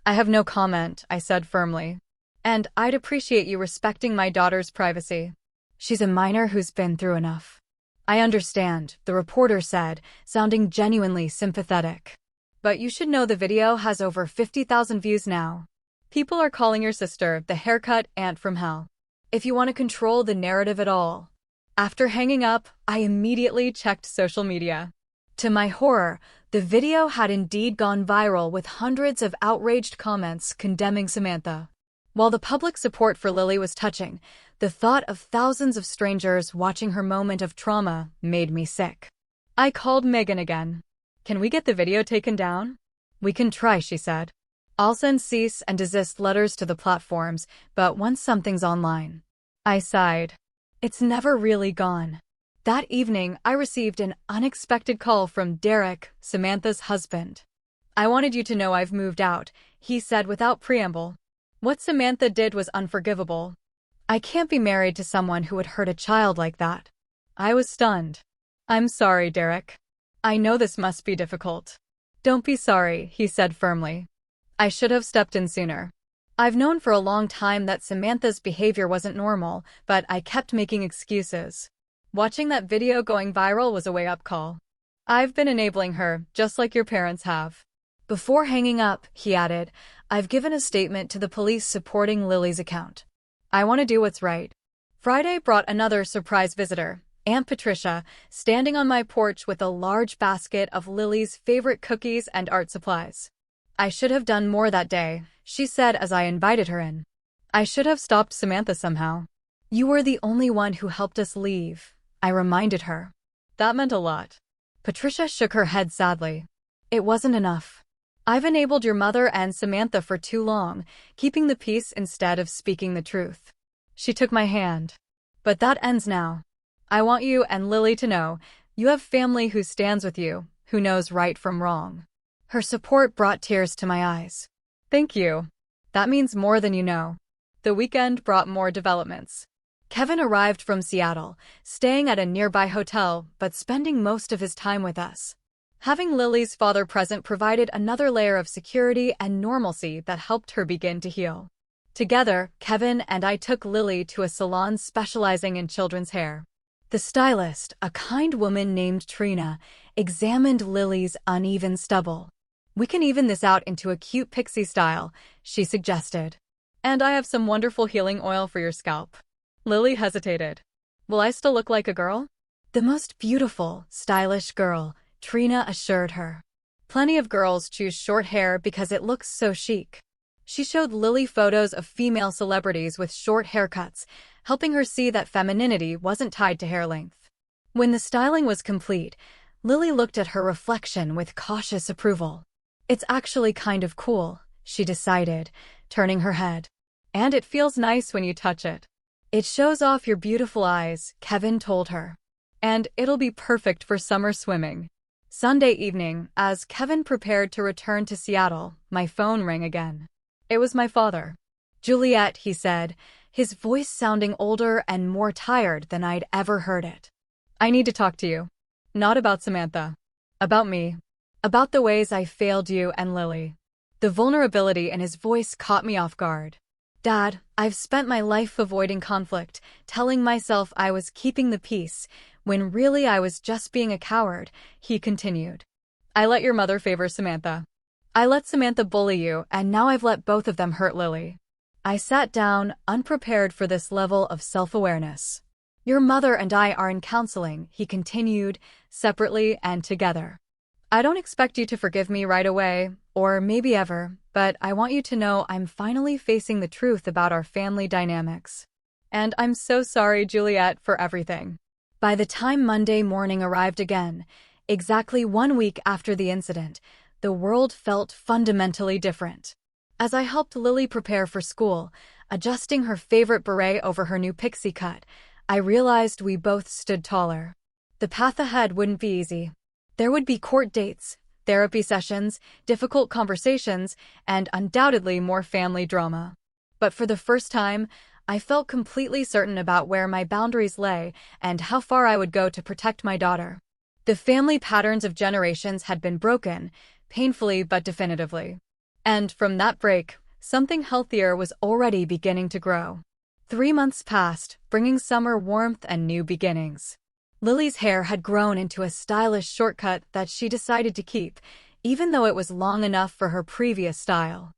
I have no comment, I said firmly. And I'd appreciate you respecting my daughter's privacy. She's a minor who's been through enough. I understand, the reporter said, sounding genuinely sympathetic. But you should know the video has over 50,000 views now. People are calling your sister the haircut aunt from hell. If you want to control the narrative at all. After hanging up, I immediately checked social media. To my horror, the video had indeed gone viral with hundreds of outraged comments condemning Samantha. While the public support for Lily was touching, the thought of thousands of strangers watching her moment of trauma made me sick. I called Megan again. Can we get the video taken down? We can try, she said. I'll send cease and desist letters to the platforms, but once something's online. I sighed. It's never really gone. That evening, I received an unexpected call from Derek, Samantha's husband. I wanted you to know I've moved out, he said without preamble. What Samantha did was unforgivable. I can't be married to someone who would hurt a child like that. I was stunned. I'm sorry, Derek. I know this must be difficult. Don't be sorry, he said firmly. I should have stepped in sooner. I've known for a long time that Samantha's behavior wasn't normal, but I kept making excuses. Watching that video going viral was a wake-up call. I've been enabling her, just like your parents have. Before hanging up, he added, I've given a statement to the police supporting Lily's account. I want to do what's right. Friday brought another surprise visitor, Aunt Patricia, standing on my porch with a large basket of Lily's favorite cookies and art supplies. I should have done more that day, she said as I invited her in. I should have stopped Samantha somehow. You were the only one who helped us leave, I reminded her. That meant a lot. Patricia shook her head sadly. It wasn't enough. I've enabled your mother and Samantha for too long, keeping the peace instead of speaking the truth. She took my hand. But that ends now. I want you and Lily to know, you have family who stands with you, who knows right from wrong. Her support brought tears to my eyes. Thank you. That means more than you know. The weekend brought more developments. Kevin arrived from Seattle, staying at a nearby hotel, but spending most of his time with us. Having Lily's father present provided another layer of security and normalcy that helped her begin to heal. Together, Kevin and I took Lily to a salon specializing in children's hair. The stylist, a kind woman named Trina, examined Lily's uneven stubble. We can even this out into a cute pixie style, she suggested. And I have some wonderful healing oil for your scalp. Lily hesitated. Will I still look like a girl? The most beautiful, stylish girl, Trina assured her. Plenty of girls choose short hair because it looks so chic. She showed Lily photos of female celebrities with short haircuts, helping her see that femininity wasn't tied to hair length. When the styling was complete, Lily looked at her reflection with cautious approval. It's actually kind of cool, she decided, turning her head. And it feels nice when you touch it. It shows off your beautiful eyes, Kevin told her. And it'll be perfect for summer swimming. Sunday evening, as Kevin prepared to return to Seattle, my phone rang again. It was my father. Juliet, he said, his voice sounding older and more tired than I'd ever heard it. I need to talk to you. Not about Samantha. About me. About the ways I failed you and Lily. The vulnerability in his voice caught me off guard. Dad, I've spent my life avoiding conflict, telling myself I was keeping the peace, when really I was just being a coward, he continued. I let your mother favor Samantha. I let Samantha bully you, and now I've let both of them hurt Lily. I sat down, unprepared for this level of self-awareness. Your mother and I are in counseling, he continued, separately and together. I don't expect you to forgive me right away, or maybe ever, but I want you to know I'm finally facing the truth about our family dynamics. And I'm so sorry, Juliet, for everything. By the time Monday morning arrived again, exactly 1 week after the incident, the world felt fundamentally different. As I helped Lily prepare for school, adjusting her favorite beret over her new pixie cut, I realized we both stood taller. The path ahead wouldn't be easy. There would be court dates, therapy sessions, difficult conversations, and undoubtedly more family drama. But for the first time, I felt completely certain about where my boundaries lay and how far I would go to protect my daughter. The family patterns of generations had been broken, painfully but definitively. And from that break, something healthier was already beginning to grow. 3 months passed, bringing summer warmth and new beginnings. Lily's hair had grown into a stylish shortcut that she decided to keep, even though it was long enough for her previous style.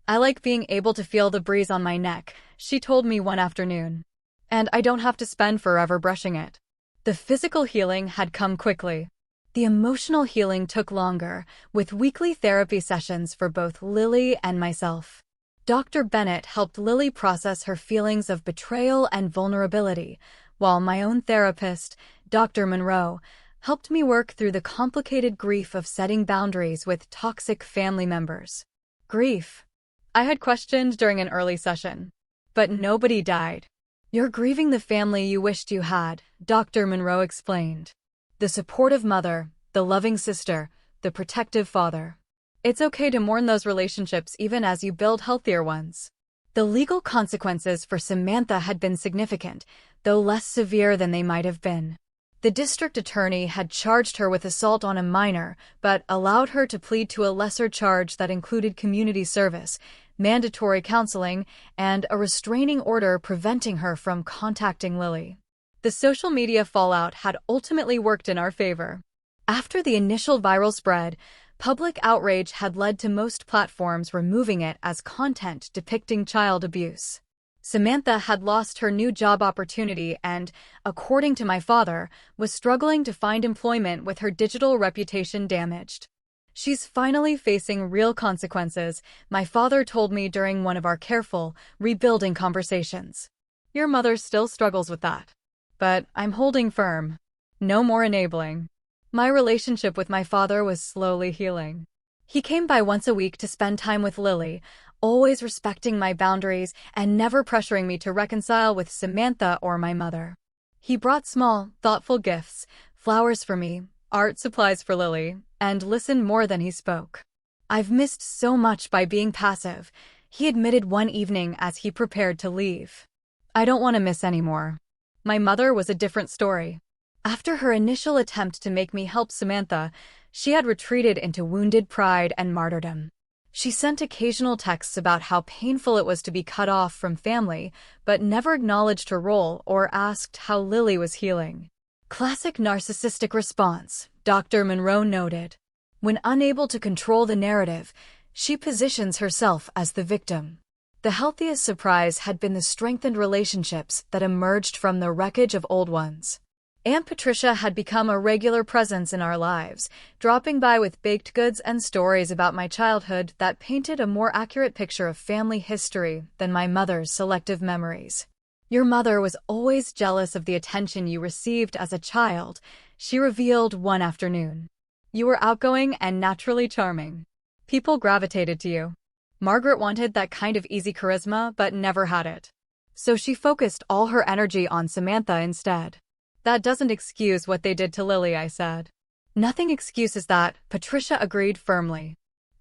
I like being able to feel the breeze on my neck, she told me one afternoon. And I don't have to spend forever brushing it. The physical healing had come quickly. The emotional healing took longer, with weekly therapy sessions for both Lily and myself. Dr. Bennett helped Lily process her feelings of betrayal and vulnerability, while my own therapist, Dr. Monroe, helped me work through the complicated grief of setting boundaries with toxic family members. Grief, I had questioned during an early session. But nobody died. You're grieving the family you wished you had, Dr. Monroe explained. The supportive mother, the loving sister, the protective father. It's okay to mourn those relationships even as you build healthier ones. The legal consequences for Samantha had been significant, though less severe than they might have been. The district attorney had charged her with assault on a minor, but allowed her to plead to a lesser charge that included community service, mandatory counseling, and a restraining order preventing her from contacting Lily. The social media fallout had ultimately worked in our favor. After the initial viral spread, public outrage had led to most platforms removing it as content depicting child abuse. Samantha had lost her new job opportunity and, according to my father, was struggling to find employment with her digital reputation damaged. She's finally facing real consequences, my father told me during one of our careful, rebuilding conversations. Your mother still struggles with that. But I'm holding firm. No more enabling. My relationship with my father was slowly healing. He came by once a week to spend time with Lily, always respecting my boundaries and never pressuring me to reconcile with Samantha or my mother. He brought small, thoughtful gifts, flowers for me, art supplies for Lily, and listened more than he spoke. I've missed so much by being passive, he admitted one evening as he prepared to leave. I don't want to miss anymore. My mother was a different story. After her initial attempt to make me help Samantha, she had retreated into wounded pride and martyrdom. She sent occasional texts about how painful it was to be cut off from family, but never acknowledged her role or asked how Lily was healing. Classic narcissistic response, Dr. Monroe noted. When unable to control the narrative, she positions herself as the victim. The healthiest surprise had been the strengthened relationships that emerged from the wreckage of old ones. Aunt Patricia had become a regular presence in our lives, dropping by with baked goods and stories about my childhood that painted a more accurate picture of family history than my mother's selective memories. Your mother was always jealous of the attention you received as a child, she revealed one afternoon. You were outgoing and naturally charming. People gravitated to you. Margaret wanted that kind of easy charisma but never had it. So she focused all her energy on Samantha instead. That doesn't excuse what they did to Lily, I said. Nothing excuses that, Patricia agreed firmly.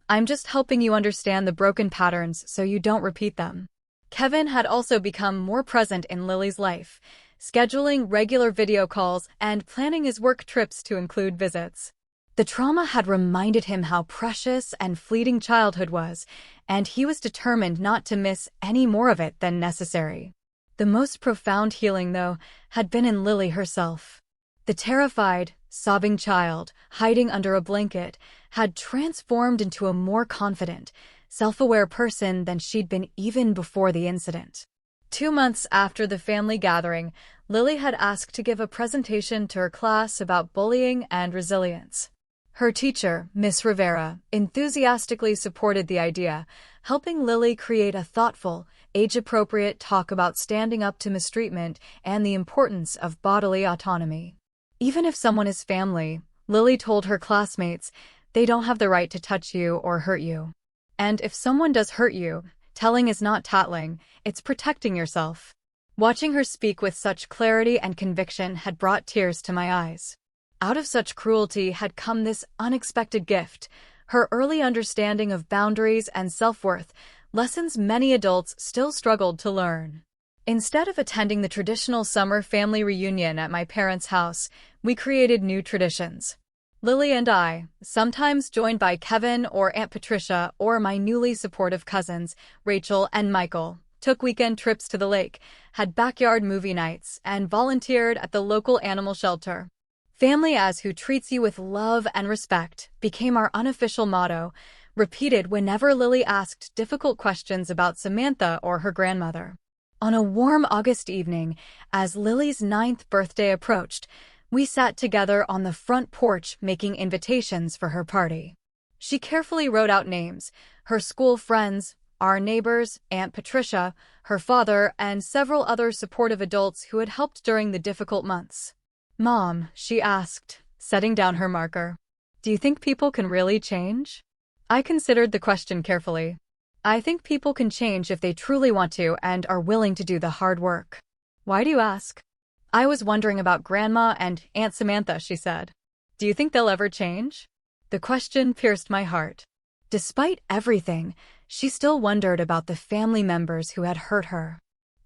I'm just helping you understand the broken patterns so you don't repeat them. Kevin had also become more present in Lily's life, scheduling regular video calls and planning his work trips to include visits. The trauma had reminded him how precious and fleeting childhood was, and he was determined not to miss any more of it than necessary. The most profound healing, though, had been in Lily herself. The terrified, sobbing child, hiding under a blanket, had transformed into a more confident, self-aware person than she'd been even before the incident. 2 months after the family gathering, Lily had asked to give a presentation to her class about bullying and resilience. Her teacher, Miss Rivera, enthusiastically supported the idea, helping Lily create a thoughtful, age-appropriate talk about standing up to mistreatment and the importance of bodily autonomy. Even if someone is family, Lily told her classmates, they don't have the right to touch you or hurt you. And if someone does hurt you, telling is not tattling, it's protecting yourself. Watching her speak with such clarity and conviction had brought tears to my eyes. Out of such cruelty had come this unexpected gift, her early understanding of boundaries and self-worth, lessons many adults still struggled to learn. Instead of attending the traditional summer family reunion at my parents' house, we created new traditions. Lily and I, sometimes joined by Kevin or Aunt Patricia or my newly supportive cousins, Rachel and Michael, took weekend trips to the lake, had backyard movie nights, and volunteered at the local animal shelter. Family as who treats you with love and respect became our unofficial motto, repeated whenever Lily asked difficult questions about Samantha or her grandmother. On a warm August evening, as Lily's 9th birthday approached, we sat together on the front porch making invitations for her party. She carefully wrote out names, her school friends, our neighbors, Aunt Patricia, her father, and several other supportive adults who had helped during the difficult months. "Mom," she asked, setting down her marker, "do you think people can really change?" I considered the question carefully. I think people can change if they truly want to and are willing to do the hard work. Why do you ask? I was wondering about Grandma and Aunt Samantha, she said. Do you think they'll ever change? The question pierced my heart. Despite everything, she still wondered about the family members who had hurt her.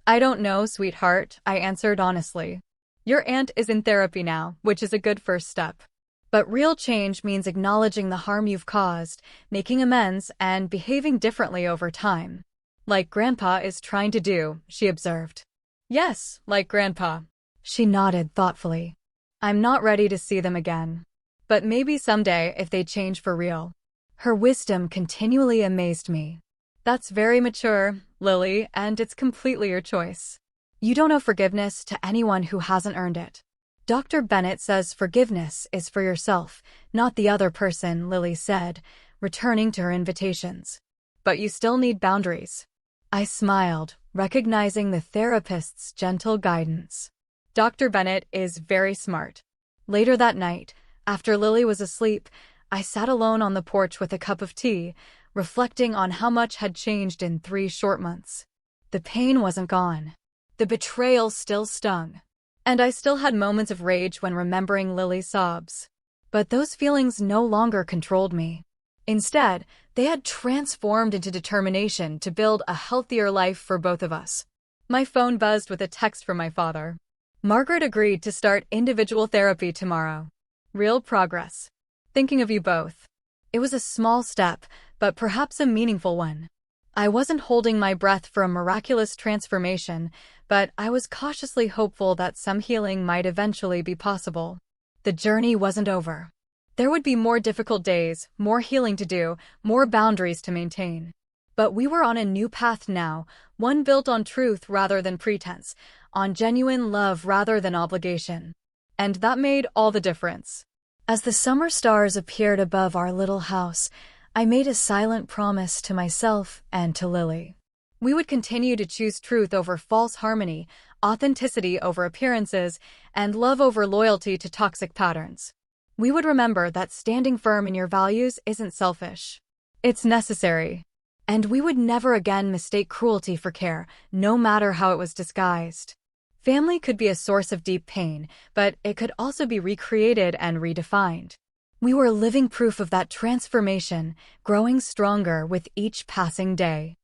I don't know, sweetheart, I answered honestly. Your aunt is in therapy now, which is a good first step. But real change means acknowledging the harm you've caused, making amends, and behaving differently over time. Like Grandpa is trying to do, she observed. Yes, like Grandpa. She nodded thoughtfully. I'm not ready to see them again. But maybe someday if they change for real. Her wisdom continually amazed me. That's very mature, Lily, and it's completely your choice. You don't owe forgiveness to anyone who hasn't earned it. Dr. Bennett says forgiveness is for yourself, not the other person, Lily said, returning to her invitations. But you still need boundaries. I smiled, recognizing the therapist's gentle guidance. Dr. Bennett is very smart. Later that night, after Lily was asleep, I sat alone on the porch with a cup of tea, reflecting on how much had changed in 3 short months. The pain wasn't gone. The betrayal still stung. And I still had moments of rage when remembering Lily's sobs. But those feelings no longer controlled me. Instead, they had transformed into determination to build a healthier life for both of us. My phone buzzed with a text from my father. Margaret agreed to start individual therapy tomorrow. Real progress. Thinking of you both. It was a small step, but perhaps a meaningful one. I wasn't holding my breath for a miraculous transformation, but I was cautiously hopeful that some healing might eventually be possible. The journey wasn't over. There would be more difficult days, more healing to do, more boundaries to maintain. But we were on a new path now, one built on truth rather than pretense, on genuine love rather than obligation. And that made all the difference. As the summer stars appeared above our little house, I made a silent promise to myself and to Lily. We would continue to choose truth over false harmony, authenticity over appearances, and love over loyalty to toxic patterns. We would remember that standing firm in your values isn't selfish. It's necessary. And we would never again mistake cruelty for care, no matter how it was disguised. Family could be a source of deep pain, but it could also be recreated and redefined. We were living proof of that transformation, growing stronger with each passing day.